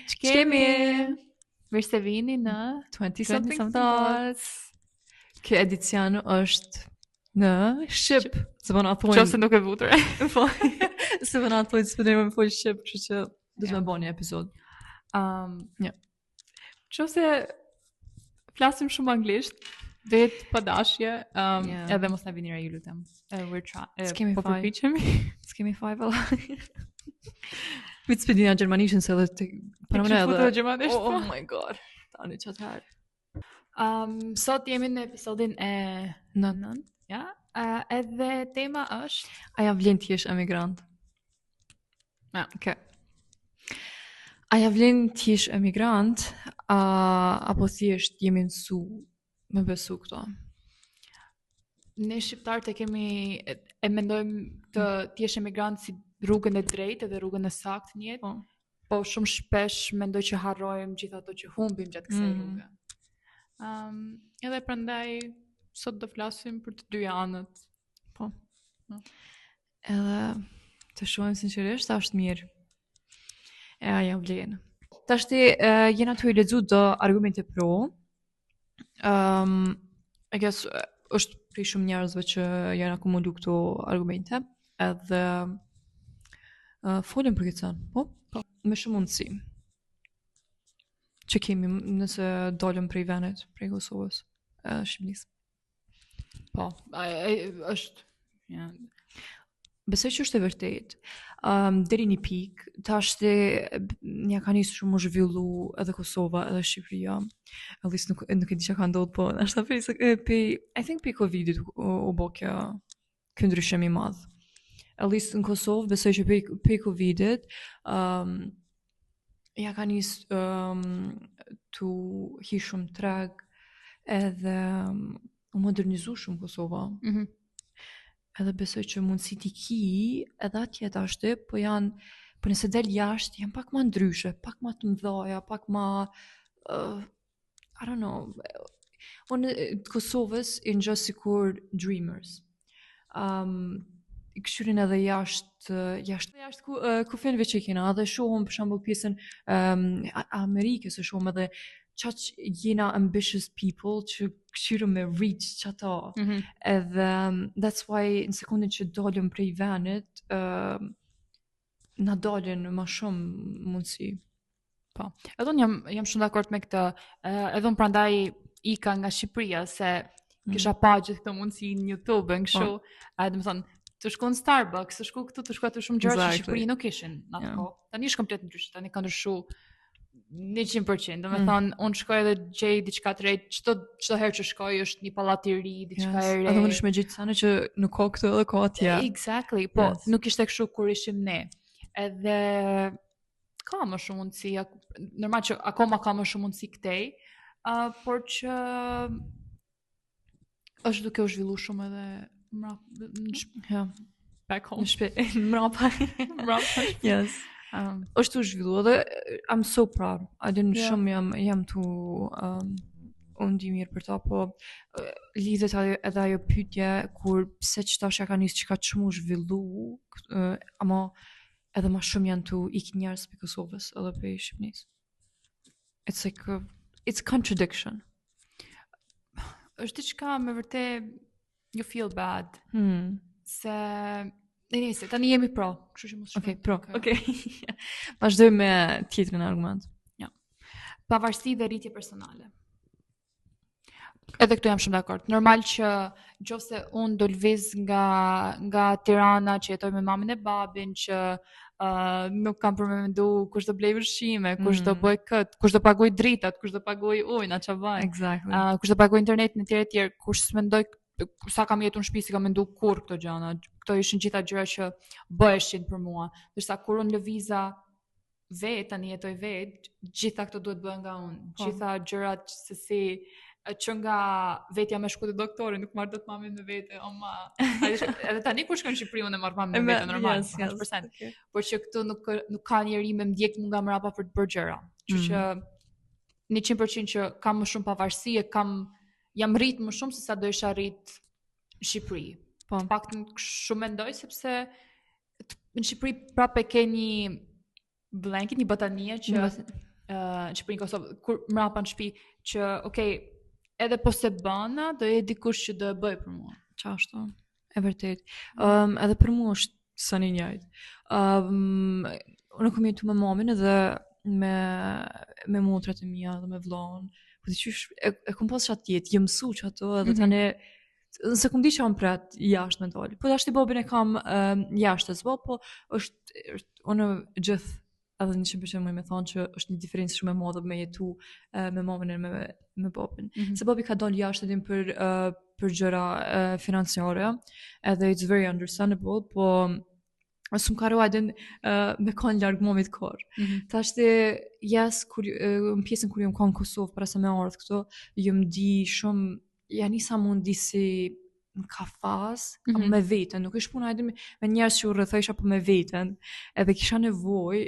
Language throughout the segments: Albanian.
Ç'kemi? Mirë se vini në 20 Something something thoughts. Kjo edicion është në Shqip. Se po na thonë. Qose nuk e vutur. Po. Se po na thonë se ne më fol Shqip, kështu që do të më bëni epizod. Ja. Qose flasim shumë anglisht, vet pa dashje, Yeah. edhe mos na vini ra ju lutem. We're trying. S'kemi Po faj. përpiqemi. S'kemi faj valla. Mi të spedina gjermanishën se edhe të përmëne Kështu edhe. të gjermanisht, po. Oh my god. Tani që të herë. Sot jemi në episodin e 9, ja? Edhe tema është Aja vlen t'jesh emigrant? Ja. Okay. Aja vlen t'jesh emigrant, apo thjesht jemi nësu me besu këto? ne shqiptarët e kemi e mendojmë të t'jesh emigrant si rrugën e drejtë dhe rrugën e saktë në jetë. Po shumë shpesh mendoj që harrojmë gjithë ato që humbim gjatë kësaj rruge. Edhe prandaj sot do flasim për të dy anët. Po. Edhe të shohim sinqerisht, është mirë. E aja vlen. Tashti jena të i lexu do argumente pro. I guess është prej shumë njerëzve që janë akumulu këto argumente, edhe folën për këtë, po? Po. Me shumë mundësi. Që kemi nëse dolëm prej venit, prej Kosovës, Shqipërisë. Po, është ja. Besoj që është e vërtet. Deri një pikë, tashti nja ka nisë shumë u zhvillu edhe Kosova, edhe Shqipëria. At least nuk e di që ka ndodhë, po ashta I think pe Covidit u bo kjo ndryshim i madh. At least në Kosovë, besoj që pe Covidit, ja ka nisë të hi shumë treg, edhe u modernizu shumë Kosova. Edhe besoj që mundësit i ki, edhe atje tashti, po nëse del jashtë, janë pak ma ndryshe, pak ma të mdhaja, pak ma, I don't know, unë të Kosovës i në gjë sikur Dreamers. Këshyrin edhe jashtë ku filmve që i kena, edhe shohëm për shembull pjesën Amerikës, e shohëm edhe qaq jena ambitious people që këshyrëm me reach qata. Edhe that's why në sekundin që dolëm prej venit, na dolën ma shumë mundësi. Po. Edhe unë jam shumë dakord me këtë, edhe unë prandaj ika nga Shqipëria se kisha pa gjithë këto mundësi në YouTube, kështu, do të thonë të shkon Starbucks, të shku këtu, të shku aty shumë gjëra që Shqipëri nuk ishin në atë kohë. Tani është komplet ndryshe, tani ka ndryshu 100%. Do të thonë, unë shkoj edhe gjej diçka të re, çdo herë që shkoj është një pallat i ri, diçka e re. Edhe unë është me gjithë sane që nuk ka këtu edhe ka atje. Exactly, po nuk ishte kështu kur ishim ne. Edhe ka më shumë mundësi, normal që akoma ka më shumë mundësi këtej, por që është duke u zhvillu shumë edhe back home. Mrapa. Yes. është u zhvillu edhe I'm so proud. Shumë jam tu unë di mirë për ta, po lidhet edhe ajo pyetje kur pse qëtash ka nisë që ka shumë u zhvillu, ama edhe ma shumë janë tu ikë njerëz për Kosovës edhe për Shqipërisë. It's like it's contradiction. Është diçka me vërtet you feel bad. Se nëse tani jemi pro, kështu që mos shkoj. Pro. Okay. Vazhdoj me tjetrin argument. Ja. Pavarësi dhe rritje personale. Edhe këtu jam shumë dakord. Normal që nëse unë do lviz nga Tirana që jetoj me mamën e babin, që nuk kam për me mendu kush do blej ushqime, kush do bëj këtë, kush do paguaj dritat, kush do paguaj ujin, atë çfarë bën. Exactly. Kush do paguaj internetin e tjerë, kush s'mendoj sa kam jetu në shtëpi si kam mendu kur këto gjëra. Këto ishin gjitha gjëra që bëheshin për mua. Ndërsa kur unë lëviza vetë, tani jetoj vetë, gjitha këto duhet bëhen nga unë. Gjitha gjërat se si që nga vetja me shku te doktori, nuk marr dot mamin me vete, edhe tani kur shkoj në Shqipëri unë e marr mamin me vete normal, 100%. Por që këtu nuk ka njeri me ndjek nga mrapa për të bërë gjëra. Kështu që 100% që kam më shumë pavarësi, jam rrit më shumë se sa do isha rrit në Shqipëri. Po. Paktën shumë mendoj sepse në Shqipëri prapë ke një blanket, një batanie që Shqipërinë Kosovë, kur mrapa në shtëpi që okay, edhe po se bëna, do jetë dikush që do e bëj për mua. Qashtu, e vërtet. Edhe për mua është sa një njëjtë. Unë kam jetu me mamin edhe me motrat e mia dhe me vllahun. Po diqysh e kom pas çat jetë, jam mësu që ato edhe tani nëse kum di që am prat jashtë me dalë. Po tash babin e kam jashtë s'po, po është unë gjithë edhe 100% më thonë që është një diferencë shumë e madhe me jetu me mamën e me babin. Se babi ka dalë jashtë edhim për gjëra financiare, edhe it's very understandable, po asum karo adin me kanë largë momit kërë. Ta është jes, në pjesën kur jëm ka në Kosovë, para se me ardhë këto, jëm di shumë, janë isa mund di si në kafas, me vetën, nuk është puna adin me njerës që u rrëthejsh apo me vetën, edhe kisha nevoj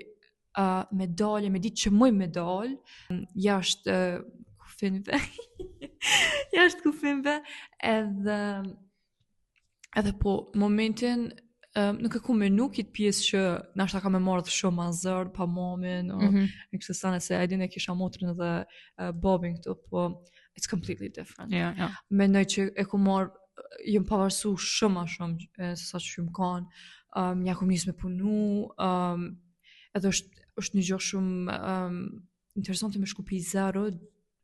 me dalje, me ditë që mëj me dalë, jashtë kufinve, jashtë kufinve, edhe po momentin, nuk e ku menu kitë pjesë që nashta ka me marrë shumë ma zërë, pa mamin, në kështë sane se edin e kisha motrën edhe babin këtu, po it's completely different. Mendoj që e ku marrë, jëm pavarësu shumë ma shumë, se sa që shumë kanë, ja ku njësë me punu, edhe është një gjohë shumë interesante me shkupi zero,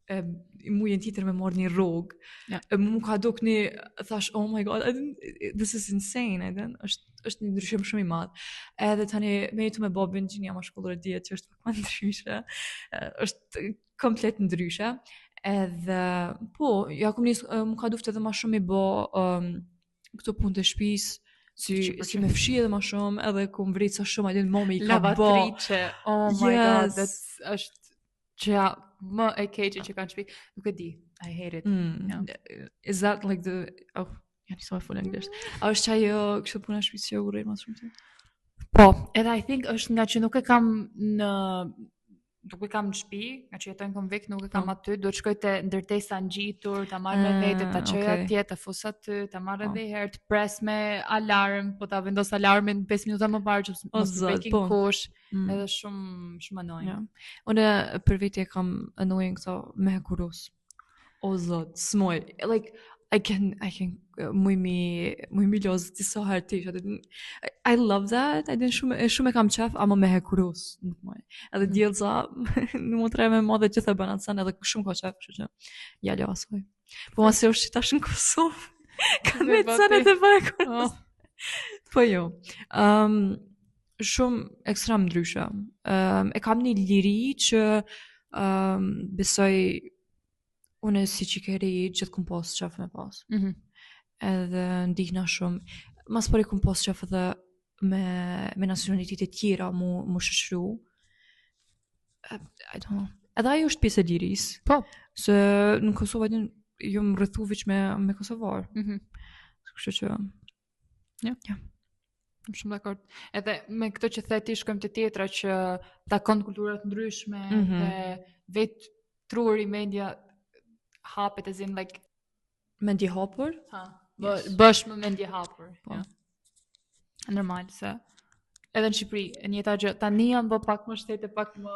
mujën tjetër me marrë një rogë. Mu ka duk një, thash, oh my god, this is insane, është një ndryshim shumë i madhë. Edhe tani me jetu me babin që një ama shkollore djetë që është pak ndryshe, është komplet ndryshe. Edhe, po, ja kom njësë, mu ka duft edhe ma shumë i bo këto punë të shpisë, si me fshi edhe ma shumë, edhe ku më vritë sa shumë, adin momi i ka bo. Lavatrice, oh my god, është që më e keqe që kanë shpi, nuk e di, I hate it. Is that like the, ja njësë me full English, a është që ajo kështë puna shpisë që u rejnë ma shumë të? Po, edhe I think është nga që nuk e kam në shtëpi, nga që jetojnë konvikt, nuk e kam aty, duhet shkoj te ndërtesa ngjitur, ta marr me vete, ta çoj atje, ta fus aty, ta marr edhe herë të pres me alarm, po ta vendos alarmin 5 minuta më parë që mos të bekin kush, edhe shumë annoying. Unë për vite kam annoying këto me kurus. O zot, smoj, like I can muy mi loz të so herë tish. I love that. I didn't shumë e kam qef, ama me hekurus. Edhe djelza, në më tre me modhe gjithë e banat sen, edhe shumë ka qef, që ja lo asoj. Po ma se është që tash në Kosovë, kanë me të senet e hekurus. Po jo. Shumë ekstrem ndryshe. E kam një liri që besoj unë si që keri gjithë kum pas qef me pas. Edhe ndihna shumë. Mas për i kum pas qef edhe me nacionalitet e tjera mu shëshru. I don't know. Edhe ajo është pjesë e liris. Po. Se në Kosovë adin jom rëthu veç me Kosovar. Kështë që... Ja. Shumë dakord. Edhe me këto që the ti shkojmë të tjetra që takon kulturat ndryshme dhe vetë truri media hapet as in like mendje hapur? Bësh më mendje hapur. Po. Normal se edhe në Shqipëri, në jeta gjë, tani janë bë pak më shtete, pak më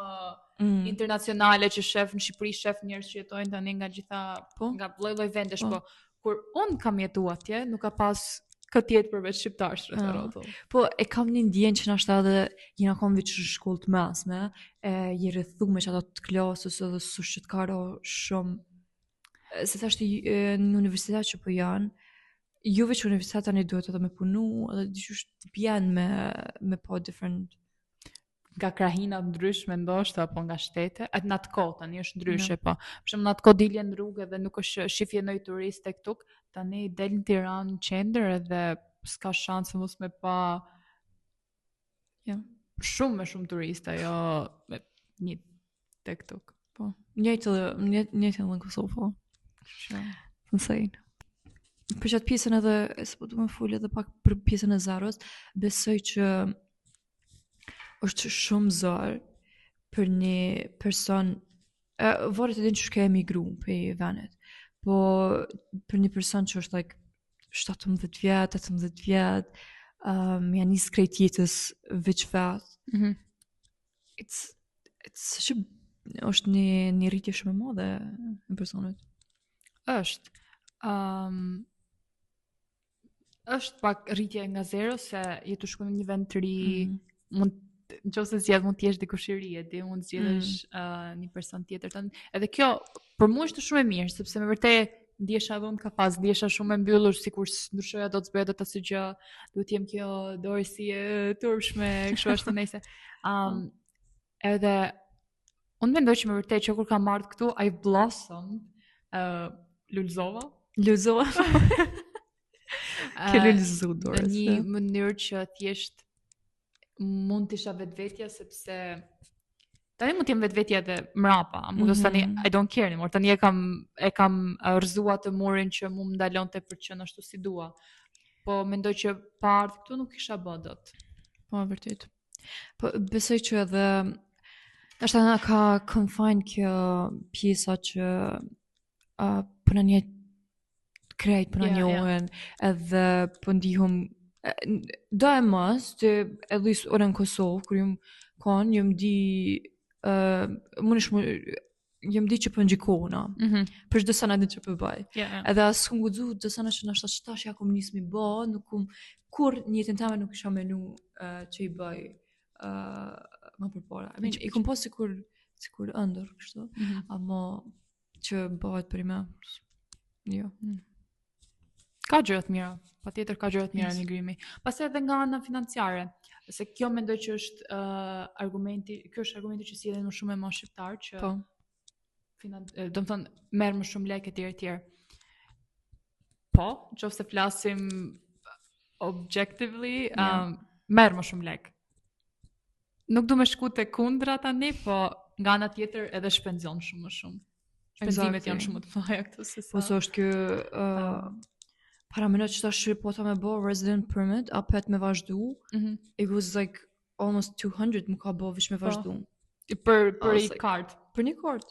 internacionale që shef në Shqipëri, shef njerëz që jetojnë tani nga gjitha, nga lloj vendesh, po kur un kam jetuar atje, nuk ka pas këtë jetë përveç shqiptarësh rreth. Po e kam një ndjenjë që nashta edhe jena kom veç në shkollë të mesme, je rrethu me çato të klasës edhe sush që të karo shumë. Se thashti në universitet që po janë, juve që universitet tani duhet edhe me punu, edhe dyshysh të bjenë me po different... Nga krahina ndryshme ndoshta, apo nga shtete, atë në atë kohë tani është ndryshe, po. Për shembull në atë kohë dilje në rrugë dhe nuk është shifje ndonjë turist tek tuk, tani del në Tiranë në qendër edhe s'ka shanse mos me pa shumë turistë, jo me një tek tuk. Po. Njëjtë edhe në Kosovë, po. Insane. Për qatë pjesën edhe, se po du me full edhe pak për pjesën e Zaros, besoj që është shumë zor për një person, varet edhe që shke emigru për i venet, po për një person që është like 17 vjet, 18 vjet, janë një skrejt jetës veç vet. It's such a është një rritje shumë e madhe e personit. Është pak rritje nga zero se je të shkuar në një vend të ri, mund nëse zgjedh mund të jesh dikush i ri, ti mund të zgjedhësh një person tjetër. Edhe kjo për mua është shumë e mirë sepse me vërtet ndjesha dhun ka pas, ndjesha shumë e mbyllur, sikur ndryshoja do të zbret asgjë gjë, duhet jem kjo dorë si e turpshme, kështu ashtu nëse. Edhe unë mendoj që me vërtet që kur kam ardhur këtu I blossom, lulzova. Ke lulzu dorë. Në një mënyrë që thjesht mund të isha vetvetja sepse tani mund të jem vetvetja edhe mrapa, mund të tani I don't care anymore. Tani e kam rrëzuar të murin që mu më ndalonte për të qenë ashtu si dua. Po mendoj që pa ardhur këtu nuk kisha bë dot. Po vërtet. Po besoj që edhe është na ka confine kjo pjesa që po na një krejt po na njohen edhe po ndihom do e mos të edhe ora në Kosovë kur jam di jam di që po ngjikona për çdo sana që po bëj. Edhe as kum guxu çdo sana që na shtash ja komunizmi bë, nuk kum kur në jetën time nuk isha menu që I bëj më përpara. I kum pas sikur ëndër kështu, ama që bëhet për më. Jo. Ka gjëra të mira, patjetër ka gjëra të mira në Grimi. Pastaj edhe nga ana financiare, se kjo mendoj që është argumenti që sjellin më shumë më shqiptar që do të thonë merr më shumë lekë etj. Po, nëse flasim objectively, merr më shumë lekë. Nuk do më shku te kundra tani, po nga ana tjetër edhe shpenzon shumë më shumë. Shpenzimet janë shumë të mëdha këtu se sa. Po është kjo para më që tash po ta më bë resident permit, apet me vazhdu. It was like almost 200 më ka bë veç me vazhdu. Për I kart. Për një kart.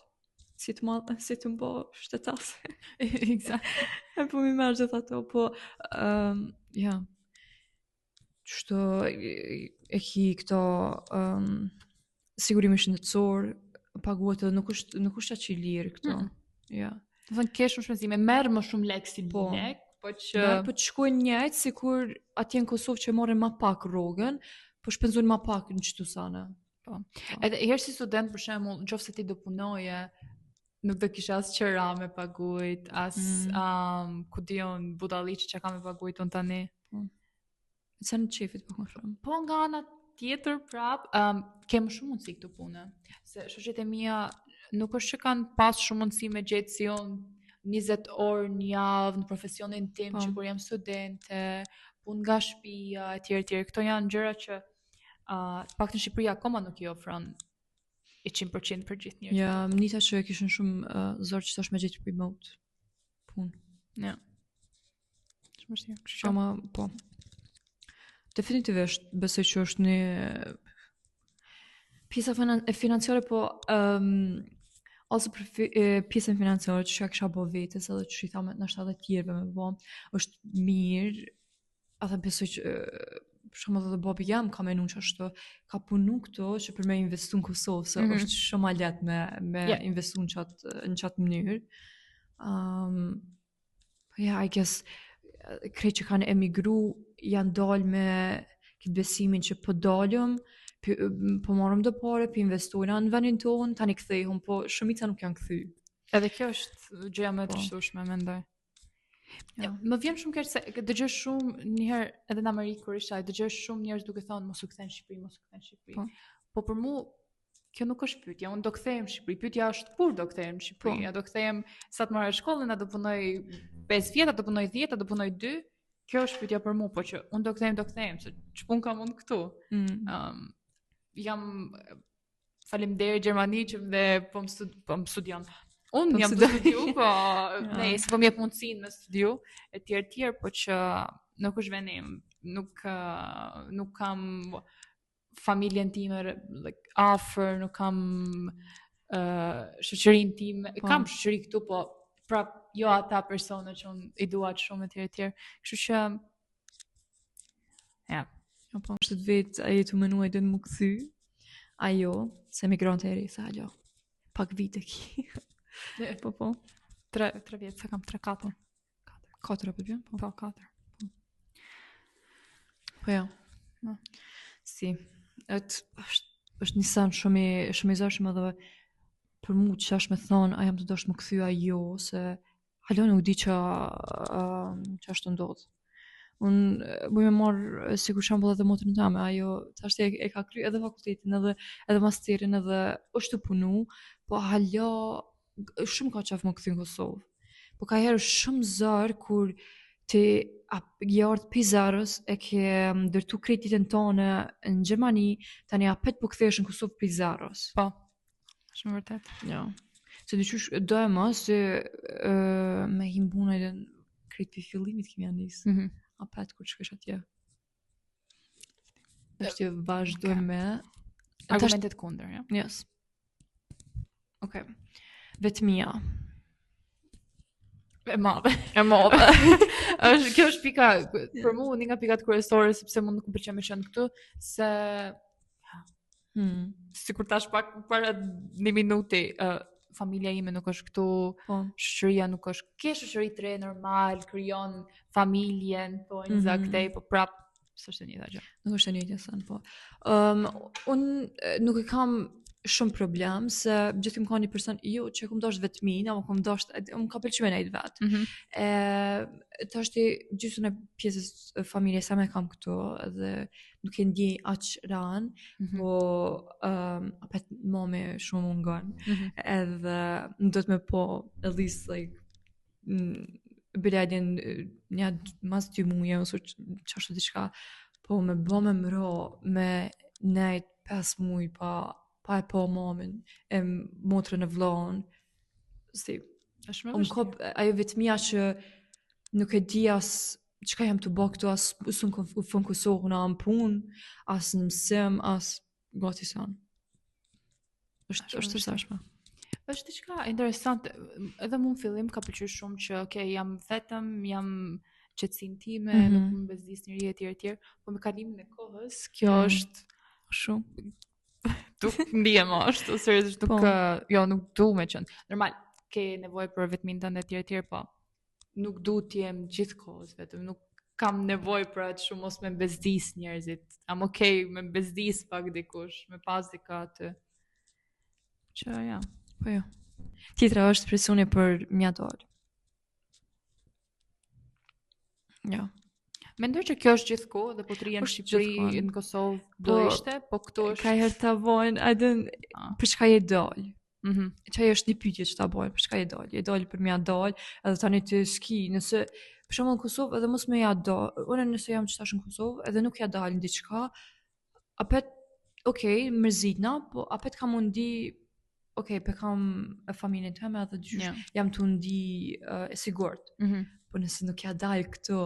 Si të më shtetase. Exact. Po mi marrë gjithë ato, po ja. Qështu e ki këto sigurimi shëndetësor, paguat edhe nuk është aq I lirë këto. Ja. Do të thonë kesh shumë shpenzime, merr më shumë lekë si lekë, po që po të shkojnë njëjtë sikur atje në Kosovë që morën më pak rrogën, po shpenzojnë më pak në çdo sana. Po. Edhe herë si student për shembull, nëse ti do punoje, nuk do kisha as qira me paguajt, as ku diun budalliç që kam me paguajt un tani. Sa në çefit po shumë. Po nga ana tjetër prap, kem shumë mundësi këtu punë. Se shoqjet e mia nuk është që kanë pas shumë mundësi me gjetë si unë 20 orë një javë në profesionin tim që kur jam studente, punë nga shtëpia etj. Këto janë gjëra që pak në Shqipëri akoma nuk I ofron 100% për gjithë njerëzit. Ja, nita që kishin shumë zor që tash me gjetë remote punë. Ja. Shumë vështirë. Shumë po. Definitivisht besoj që është një pjesa financiare, po also për pjesën financiare që kisha bë vetes edhe që I thamë ndoshta edhe tjerëve me bë, është mirë. Ata besoj që për shembull edhe babi jam ka menuar ashtu, ka punu këto që për me investu në Kosovë, se është shumë më lehtë me investu në çat mënyrë. Po ja, I guess krejt që kanë emigru janë dalë me këtë besimin që po dalëm, po marrëm do pare, po investojna në vendin tonë, tani kthehum, po shumica nuk janë kthy. Edhe kjo është gjëja më e trishtueshme, mendoj. Më vjen shumë keq se dëgjoj shumë një herë edhe në Amerikë kur isha, dëgjoj shumë njerëz duke thënë mos u kthen në Shqipëri, Po për mua kjo nuk është pyetja, unë do kthehem në Shqipëri. Pyetja është kur do kthehem në Shqipëri? A do kthehem sa të marrë shkollën, a do punoj 5 vjet, a do punoj 10, a do punoj 2? Kjo është pyetja për mua, po që unë do kthehem, se ç'pun kam unë këtu. Jam faleminderit Gjermani që më po më studion. Unë jam të studiu, po nëse po më jep mundësinë me studiu etj, po që nuk është vendim, nuk kam familjen time like afër, nuk kam shoqërinë time, kam shoqëri këtu, po prap jo ata persona që unë I dua shumë etj. Kështu që ja, po është të vetë ai të menuaj do të më kthy. Ajo, se migrante e ri, sa ajo. pak vite ki. Po. 3 vjet, sa kam 3-4. 4 apo vjen? Po 4. Po ja. Si, është një sen shumë i zashme dhe për mu që është me thonë, a jam të doshtë më këthyja jo, se halo nuk di që është të ndodhë. Unë bëj me marrë si kur shambull edhe motrën tame, ajo të ashtë e ka kry edhe fakultetin edhe masterin edhe është të punu, po halo shumë ka qef më këthy në Kosovë. Po ka herë shumë zërë kur ti jartë pizarës e ke ndërtu kreditin tonë në Gjermani, tani apet po këthesh në Kosovë pizarës. Po, shumë vërtet. Ja. Se dyqysh do e ma se me himbuna edhe kredi fillimit kemi anis. Apet kur shkesh atje. Është vazhdojmë me argumentet kundër, ja? Yes. Okay. Vetmia. E madhe. Kjo është pika, për mu, një nga pikat kryesore, sepse mu nuk më pëlqen me qenë këtu, se si kur tash pak para 1 minuti, familja ime nuk është këtu, shoqëria nuk është, ke shoqëri të re normal, krijon familjen, po në këtej, po prap s'është e njëjta gjë. Nuk është e njëjta sen, po. Unë nuk e kam shumë problem se gjithim ka një person që kom dosht vetmin, apo kom dosht, më ka pëlqyer me nejt vet. Të është gjithë në pjesës familjes sa me kam këtu, edhe nuk e ndjej aq ran, po apet mami shumë më ngon. Edhe do të me po at least like biledin një mas 2 muaj ose çashtu diçka, po me bë me mro me nejt 5 muaj pa e po mamin, e motrën e vllon, si, ajo vetmia që nuk e di as çka jam të bë këtu, as unë kom Kosovë në punë, as në mësim, as gati san. Është të zashme. Është diçka interesante, edhe mu në fillim ka pëlqyer shumë që okay, jam vetëm, jam qetësinë time, nuk më bezdis njëri etj, po me kalimin e kohës, kjo është shumë Duk ndihem ashtu, seriozisht nuk du me qenë. Normal, ke nevojë për vetmin tënd etj, po nuk du të jem gjithkohës vetëm, nuk kam nevojë për atë shumë, mos me bezdis njerëzit. Am okay me bezdis pak dikush, me pas dika aty. Që ja, po jo. Tjetra është presuni për mja dalë. Ja. Mendoj që kjo është gjithkohë dhe po të rijen në Shqipëri, në Kosovë, do ishte, po këtu është... Ka herë ta bojnë, për çka je dalë? Çaj është një pyetje që ta bojnë, për çka je dalë? Je dalë për mja dalë, edhe tani të ski, nëse, për shembull në Kosovë, edhe mos me ja dalë, unë nëse jam qëtash në Kosovë, edhe nuk ja dalë në diçka, apet, okay, mërzitna, po apet kam undi, okay, pe kam e familjen time, edhe jam të undi e sigurt. Po nëse nuk ja dalë këto,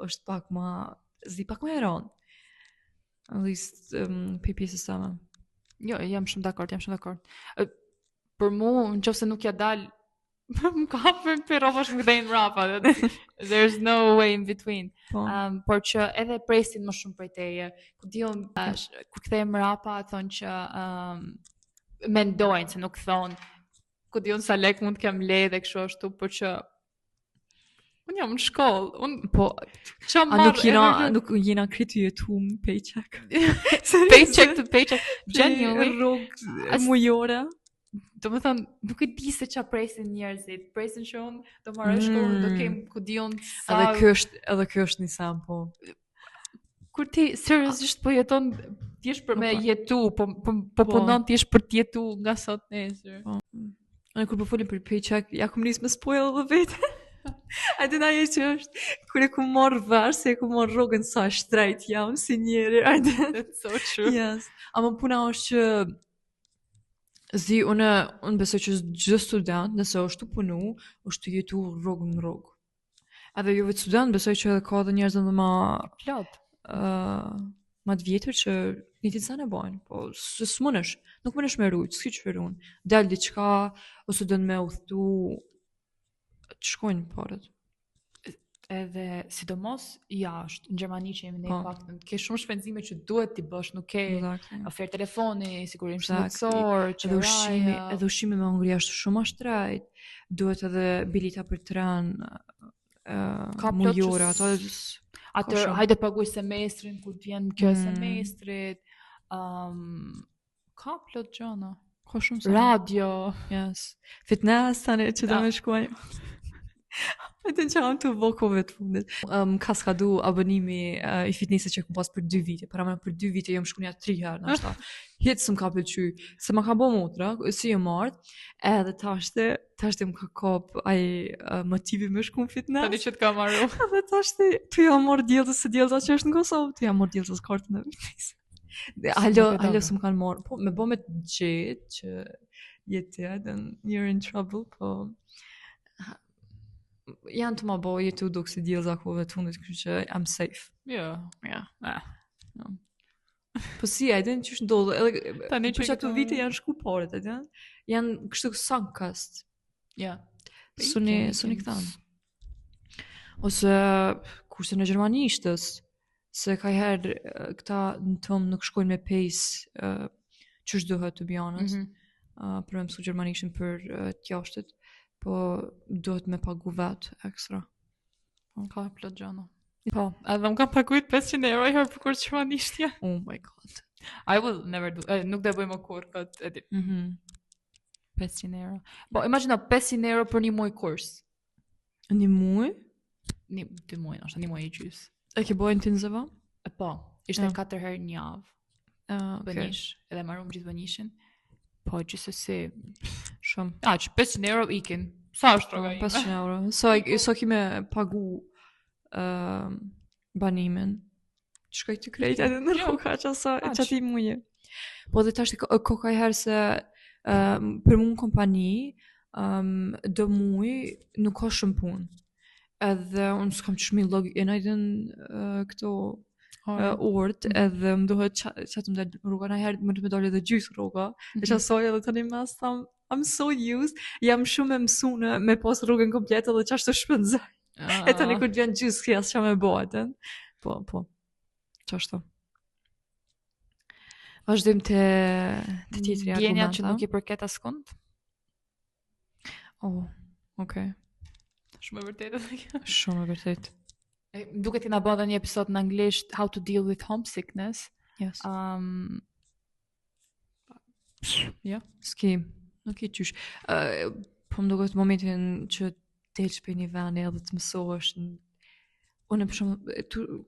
është pak ma e rëndë. At least, për pjesës tama. Jo, jam shumë dakord. Për mu, në qofë se nuk ja dalë, më ka hapën për rovash më këdejnë mrapa. There's no way in between. Por që edhe presin më shumë për teje. Kur këdejnë mrapa, thonë që mendojnë, se nuk thonë, ku dion sa lek mund të kem le dhe kështu ashtu, por që unë jam në shkollë, nuk jena kritu jetu në paycheck. Paycheck to paycheck, genuinely. Rrugë mujore. Do më thënë, nuk e di se qa presin njerëzit, presin që unë do marrë shkollë, do kem ku dion sa... Edhe kjo është një sam, po... Kur ti, seriozisht, po jeton, t'jesh për me jetu, po punon t'jesh për t'jetu nga sot nesër. Në kur po folim për paycheck, ja kum nis me spoil dhe vetë. A të ajo që është, kur e ku morë varë, se e ku morë rogën sa shtrejt jam, si njeri, That's so true. Yes. Ama puna është që unë besoj që gjithë student, nëse është të punu, është të jetu rogën në rogë. Edhe jo vetë student, besoj që ka dhe njerëzën dhe ma plot. Ma të vjetër që një të në bojnë, po së mënësh, nuk mënësh me rujtë, s'ki që firun, del diqka, ose dënë me uthtu, të shkojnë parët. edhe sidomos jashtë në Gjermani që jemi ne pak ke shumë shpenzime që duhet t'i bësh, nuk ke ofertë telefoni, sigurim shëndetësor, edhe ushqimi me hungri është shumë shtrenjtë, duhet edhe bileta për tren, mujore, atë hajde paguaj semestrin kur vjen kjo semestrit, ka plot gjëna, ka shumë radio, fitness tani që do të shkoj. Edhe që am të vokove të fundit. Ka skadu abonimi i fitnessit që kam pas për 2 vite. Para më për 2 vite jam shkuar 3 herë nashta. Hiç s'm ka pëlqy. Se më ka bë motra, si e marr, edhe tashte më ka kop ai motivi më shku në fitness. Tani që të ka marrë. Edhe tashte tu jam marr diellës që është në Kosovë, tu jam marr diellës kartën e fitness. Alo s'm kanë marr. Po me bë me gjet që jetë then you're in trouble, po janë të më bo jetu duk si djelë zakove të fundit, kështu që I'm safe. Po si, ajden që është ndodhë, për që ato vite janë shku paret, janë kështu sunk cost. Suni këtanë. Ose, kurse në Gjermani ishtës, se ka herë këta në tëmë nuk shkojnë me pace që është duhet të bjanës, për me mësu Gjermanishin për tjashtet, po duhet me pagu vetë ekstra. Ka plot gjana. Po, edhe më kam paguit 500 euro i herë për kur Gjermanishtja. Oh my god. I will never do, nuk dhe bëjmë kur këtë edit. 500 euro. Po, imagina 500 euro për një muaj kurs. Një muaj? 2 muaj, nështë, 1 muaj i gjys. E ke bojnë të nëzëva? Po, ishte 4 herë një javë. Bënish, edhe marrum gjithë bënishin. Po, gjithësësi, shumë. Që 500 euro ikin. Sa është roga ime? 500 euro. So kime pagu banimin. Shkoj të krejt edhe në rruga që ati muje. Po dhe tash koka i herë se për mu në kompani dë muj nuk ka shumë pun. Edhe unë s'kam që shmi login ajden këto orët, edhe më duhet që të më dalë rruga në herë, më të më dalë edhe gjysë rruga, e që asoj edhe tani mas tham, I'm so used, jam shumë e mësune me pas rrugën kompletë edhe që ashtë të shpëndzaj. E tani kur t'vjen gjysë kja së që me bëjten. Po, që ashtë. Vazhdim të tjetëri argumenta. Djenja që nuk i përket askund? Okay. Shumë e vërtetë edhe kjo. Shumë e vërtetë. Duke ti na bë edhe një episod në anglisht How to deal with homesickness. Yes. Ski, nuk i qysh. Po më duket momentin që delsh për një veni edhe të mësohesh. Unë për shumë,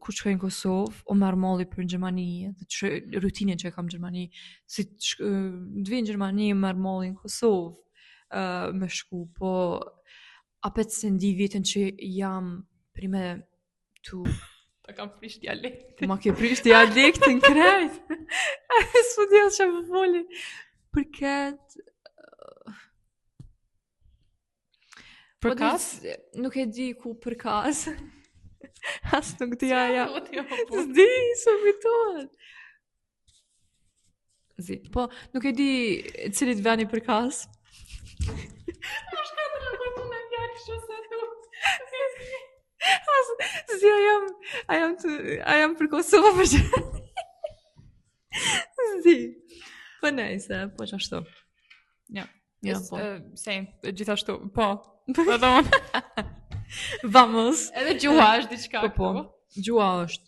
kur shkoj në Kosovë, o marr malli për në Gjermani, dhe rutinën që e kam në Gjermani, si të vi në Gjermani, marr malli në Kosovë, me shku, po apet se ndi vitën që jam prime ta kam prish dialektin. Ma ke prish dialektin krejt. Së djelë që më foli. Përket... Përkas? Nuk e di ku përkas. As nuk di aja. Zdi, së vitohet. Zi. Po, nuk e di cilit veni përkas. Ma shkatë në përtu në fjallë kështë se tu. Si, I am për Kosovë për që... Si. Po nejse, po që ashtu. Po. Same, gjithashtu, po. Edhe unë. Vamos. Edhe gjua është diçka. Po, gjua është.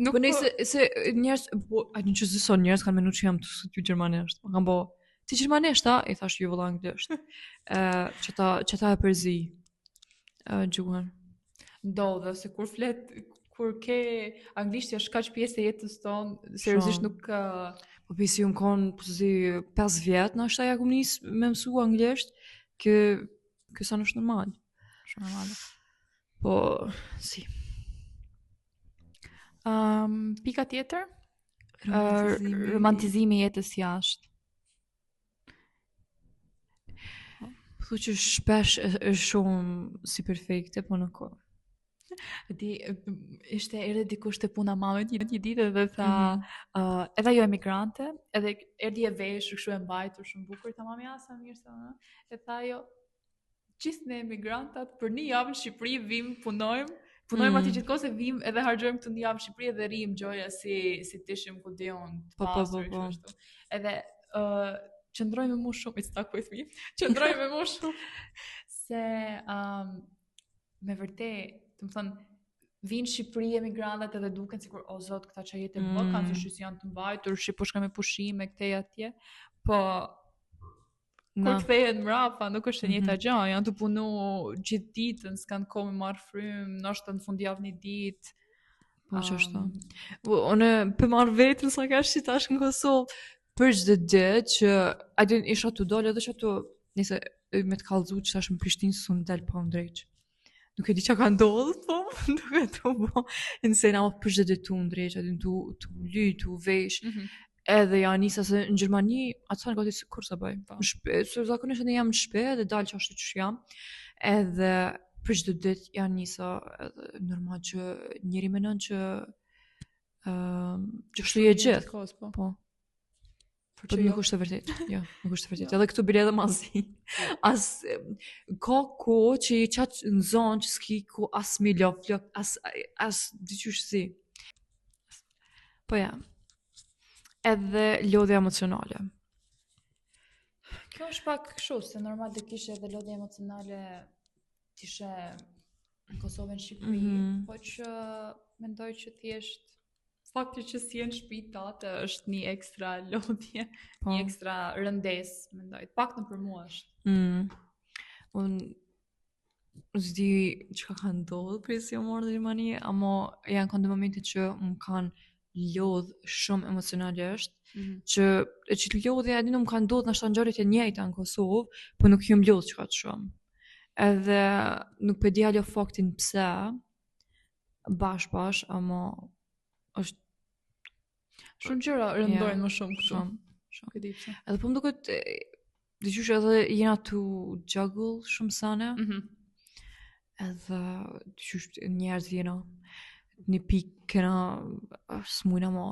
Po nejse, se njerës, a një që zëson njerës kanë menu që jam të sëtë ju gjermanesht. Më kanë bo, ti gjermanesht, i thash ju vëlla anglisht. Që ta e përzi gjuhën. Ndodhe, se kur ke anglishtja është kaq pjesë e jetës tonë, seriozisht nuk po pisi unë konë përzi 5 vjetë, në është aja ku nisë me mësu anglisht, kësa në është normal. Shumë normal. Po, si. Pika tjetër? Romantizimi jetës jashtë. Thu që shpesh është shumë si perfekte, po në kohë. Ishte erdhi dikush te puna mame një ditë dhe tha edhe ajo emigrante, edhe erdhi e veshur kështu e mbajtur shumë bukur, tamam ja sa mirë sa, e tha ajo gjithë ne emigrantat për një javë në Shqipëri vim punojmë aty gjithkohë se vim edhe harxojmë këtë një javë në Shqipëri edhe rrim gjoja si të ishim ku diun të pasur kështu. Edhe qëndroj me mu shumë, it's stuck with me. Qëndroj me mu shumë se me vërtet, të më thënë, vinë Shqipëri emigrantat edhe duken sikur o zot këta që jetë e bëkan se shqys janë të mbajtur, po shka me pushime këtej atje, po kur kthehen mrapa nuk është e njëjta gjë, janë të punu gjithë ditën, s'kanë kohë me marr frymë, ndoshta në fundjavë një ditë. Po çështë. Unë për marr vetën sa ka shi tash në Kosovë për çdo ditë që isha tu dole edhe që tu nëse me të kallëzu që tash në Prishtinë s'u dal pa ndrejç. Nuk e di çka ka ndodhur, po duke tu bo. Insena për çdo ditë tu ndrejç, tu lyj, tu vesh. Edhe ja nisa se në Gjermani atë sa gati kur sa bëj. Se zakonisht ne jam në shtëpi dhe dal çashtu që jam. Edhe për çdo ditë janë nisa edhe normal që njëri mendon që kështu je gjithë. Po. Po nuk është e vërtetë. Jo, nuk është e vërtetë. Edhe këtu bile edhe mazi. As ka kohë që i çat në zonë që s'ki ku as miljo flok, as diçush si. Po ja. Edhe lodhja emocionale. Kjo është pak kështu, se normal të kishe edhe lodhja emocionale t'ishe në Kosovë në Shqipëri, po që mendoj që thjesht fakti që si në shtëpi tate është një ekstra lodhje, një ekstra rëndes, mendoj. Pak në për mua është. Unë s'di çka ka ndodhur për si morë në Gjermani, ama janë këndo momente që më kanë lodh shumë emocionalisht, që të lodhja edhe nuk më kanë ndodhur ndoshta ngjarjet e njëjta në Kosovë, po nuk jam lodh çka të shumë. Edhe nuk po di ajo faktin pse bash, ama është shumë gjëra rëndojnë më shumë këtu. Shumë. Edhe po më duket diçush edhe jena tu juggle shumë sane. Edhe diçush njerëz jena një pikë kena smujna ma.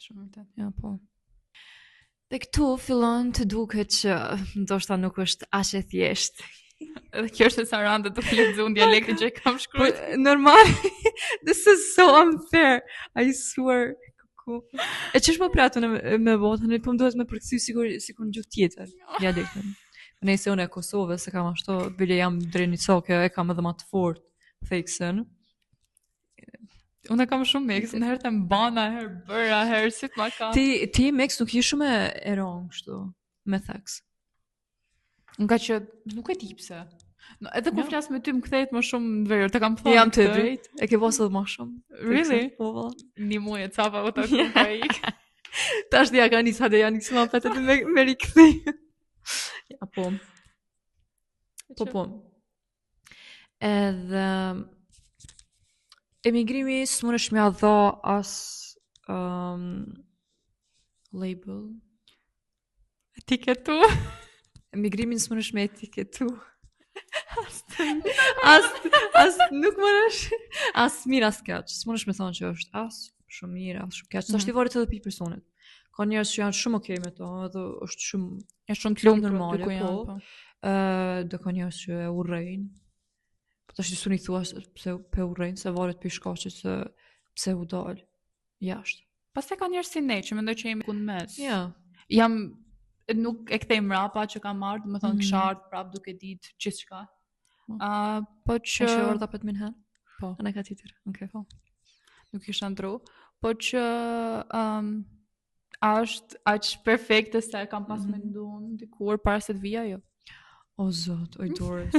Shumë vërtet. Ja, po. Dhe këtu fillon të duket që ndoshta nuk është aq e thjeshtë. Edhe kjo është e Sarandë të lexuar dialektin që kam shkruar. Normal. This is so unfair. I swear. E ç'është më pratë me votën, po më duhet me përkthy sikur në gjuhë tjetër dialektin. Nëse unë e Kosovës se kam ashtu, bile jam drejt cokë, e kam edhe më të fortë theksën. Unë kam shumë mix, në herë të mbana, herë bëra, herë si të ma ka. Ti mix nuk je shumë e rong kështu me theks. Nga që nuk e di pse. No, edhe kur flas me ty më kthehet më shumë në verë, të kam thënë. Jam të drejt. E ke pasur më shumë. Really? Po valla. Një muaj e capa u taku ka ik. Tash dia ka nisë dhe janë nisë më fatë të me rikthi. Ja po. Po. Edhe emigrimi s'mundesh më dha as label etiketu. Emigrimin s'mundesh me etiketu. As nuk mënesh as mirë as keq. S'mundesh me thonë që është as shumë mirë as shumë keq. Tash ti varet edhe pikë personit. Ka njerëz që janë shumë okay me to, edhe është shumë të lumtur normale po. Do ka njerëz që e urrejnë. Po tash ti thua pse pe urrejnë, se varet pikë shkaqet se pse u dal jashtë. Pastaj ka njerëz si ne që mendoj që jemi ku në mes. Ja. Jam nuk e kthej mrapa që kam marrë, do të thonë kisha ardhur prap duke ditë gjithçka. Po që është ardha për të minhen. Po, ana ka tjetër. Okej, po. Nuk kisha ndru, po që është aq perfekte sa e kam pas menduar dikur para se të vija jo. O zot, oj Doris.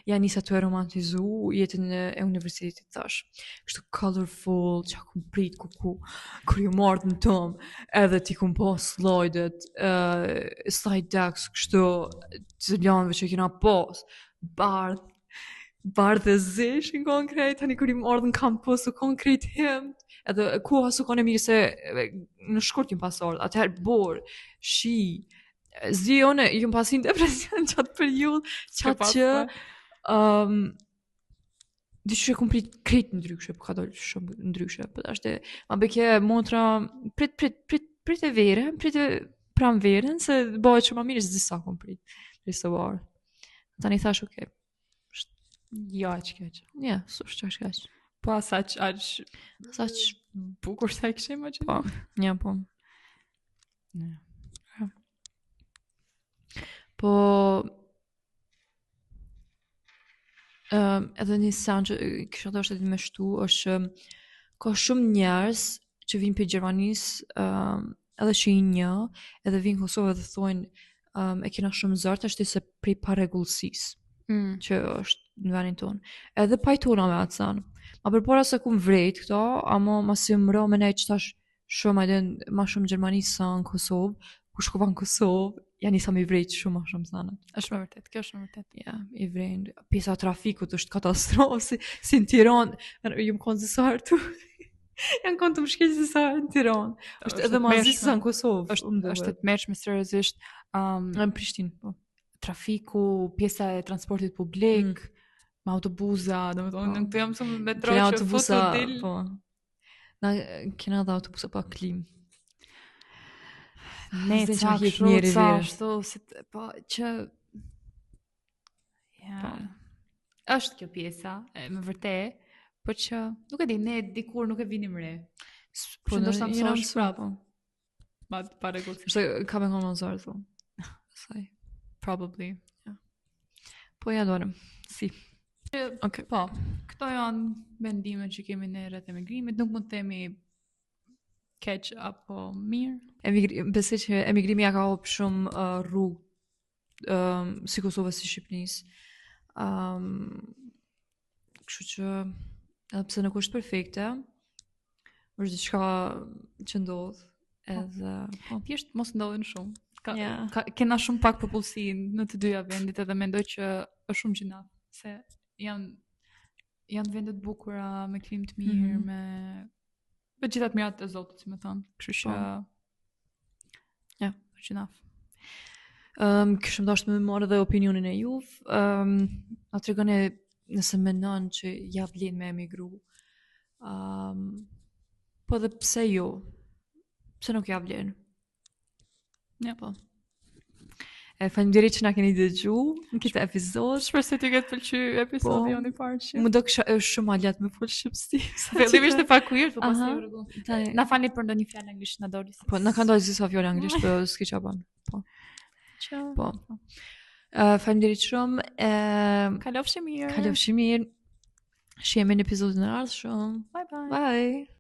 Ja nisa të romantizu jetën e universitetit tash. Kështu colorful, çka kum prit kur ju mordën tom, edhe ti kum pas slide-et, slide decks kështu të ljanëve që kena pas, bardh e zeshin konkret, tani kur i mordën kam posu konkret him, edhe koha su kone mirë se në shkurt jëm pasor, atëherë bor, shi, Zione, jam pasin depresion qatë periud, qatë që diçka komplet krejt ndryshe, po ka dalë shumë ndryshe, po është ma beke motra prit e verën, prit e pram verën, se bëhet që ma mirë s'di sa komplet, prit së varë. Tani thash okay. Jo, aq keq. Ja, s'është çfarë kaq. Po aq Saq bukur sa e kishe imagjinu. po, ja po. Po edhe një sen që kisha thosht edhe me shtu është ka shumë njerëz që vinë për Gjermanisë edhe që i një edhe vinë Kosovë dhe thonë e kena shumë zërë është se prej paregullësisë që është në venin tonë. Edhe pajtona me atë sen. Ma përpara se kum vrejt këto, ama ma si më rë me nej që tash shumë ma shumë Gjermanisë sa në Kosovë, ku shkova në Kosovë, janë isa me vrejt shumë ma shumë sanët. Është më vërtet, kjo është më vërtet. Ja, i vrejnë. Pjesa trafikut është katastrofë, si në Tiranë, ju më konë zësarë tu. Janë konë të më shkelë zësarë në Tiranë. është edhe ma zisë sa në Kosovë. është të mërshme seriozisht. Në Prishtinë, po. Trafiku, pjesa e transportit publik, me autobuza, domethënë në këtu jam shumë me metro që foto dil. Po. Na kena dhe autobusa pa klimë. Ne ca kështu, po që ja. Është kjo pjesa, me vërtet, po që nuk e di, ne dikur nuk e vinim re. Po ndoshta më prapë. Ma pa rregull. Se ka me konë nëzarë, thonë. Saj. Probably. Ja. Po ja dorëm. Si. Okay. Po, këto janë mendime që kemi ne rreth emigrimit, nuk mund të themi keq apo mirë. Besoj që emigrimi ja ka hap shumë rrugë si Kosovës si Shqipënisë. Kështu që edhe pse nuk është perfekte, është diçka që ndodh edhe thjesht mos ndodhin shumë. Kena shumë pak popullsi në të dyja vendit edhe mendoj që është shumë gjinat se janë vende të bukura me klimë të mirë, me gjithat mirat e Zotit, si më thonë. Kështu që është gjinat. Këshëm dashtë me marrë dhe opinionin e juv. A të regone nëse mendon që ja vlen me emigru. Po dhe pse jo? Pse nuk ja vlen? Ja, po. Faleminderit që na keni dëgju në këtë epizod. Shpresoj t'ju ketë pëlqyer episodi i parë. Më do kisha shumë aljat me fol shqipsi. Fillimisht e pak weird, po pastaj u rregull. Na falni për ndonjë fjalë anglisht na doli. Po, na kanë dalë disa fjalë anglisht, po s'ke çaban. Po. Ciao. Po. Faleminderit shumë. Kalofshi mirë. Kalofshi mirë. Shihemi në episodin e ardhshëm. Bye bye. Bye.